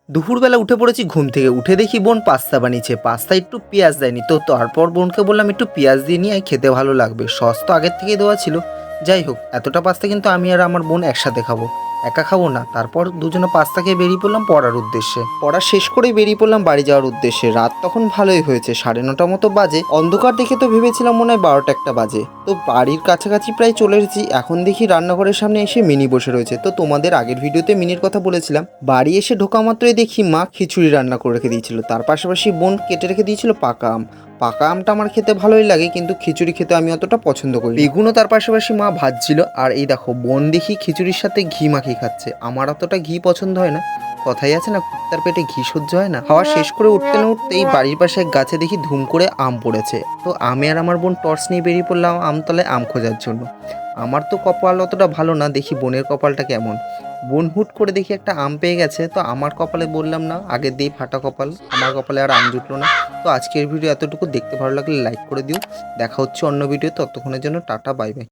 দুপুরবেলা উঠে পড়েছি ঘুম থেকে, উঠে দেখি বোন পাস্তা বানিয়েছে। পাস্তা একটু পেঁয়াজ দেয়নি, তো তারপর বোনকে বললাম একটু পেঁয়াজ দিয়ে নিয়ে আয়, খেতে ভালো লাগবে। সস তো আগের থেকেই দেওয়া ছিল। যাই হোক, এতটা পাস্তা কিন্তু আমি আর আমার বোন একসাথে খাবো, একা খাবো না। তারপর দুজনে পাস্তা খেয়ে বেরিয়ে পড়লাম পড়ার উদ্দেশ্যে। পড়া শেষ করেই বেরিয়ে পড়লাম বাড়ি যাওয়ার উদ্দেশ্যে। রাত তখন ভালোই হয়েছে, 9:30 মতো বাজে। অন্ধকার দেখে তো ভেবেছিলাম মনে হয় 12টা 1টা বাজে। তো বাড়ির কাছাকাছি প্রায় চলে এসেছি। এখন দেখি রান্নাঘরের সামনে এসে মিনি বসে রয়েছে। তো তোমাদের আগের ভিডিওতে মিনির কথা বলেছিলাম। বাড়ি এসে ঢোকা মাত্রই দেখি মা খিচুড়ি রান্না করে রেখে দিয়েছিল, তার পাশাপাশি বোন কেটে রেখে দিয়েছিল পাকা আম। পাকা আমটা আমার খেতে ভালোই লাগে, কিন্তু খিচুড়ি খেতে আমি অতটা পছন্দ করি না। বেগুনও তার পাশাপাশি মা ভাজছিল। আর এই দেখো, বোন দেখি খিচুড়ির সাথে ঘি মাখিয়ে খাচ্ছে। আমার অতটা ঘি পছন্দ হয় না। কথাই আছে না, কুত্তার পেটে ঘি সহ্য হয় না। খাওয়া শেষ করে উঠতে না উঠতেই বাড়ির পাশে এক গাছে দেখি ধুম করে আম পড়েছে। তো আমি আর আমার বোন টর্চ নিয়ে বেরিয়ে পড়লাম আমতলায় আম খোঁজার জন্য। আমার তো কপাল অতটা ভালো না, দেখি বোনের কপালটা কেমন। বোন হুট করে দেখি একটা আম পেয়ে গেছে। তো আমার কপালে বললাম না, আগের দিয়ে ফাটা কপাল, আমার কপালে আর আম জুটলো না। তো আজকের ভিডিও এতটুকু। দেখতে ভালো লাগলে লাইক করে দিও। দেখা হচ্ছে অন্য ভিডিও, ততক্ষণের জন্য টাটা, বাই বাই।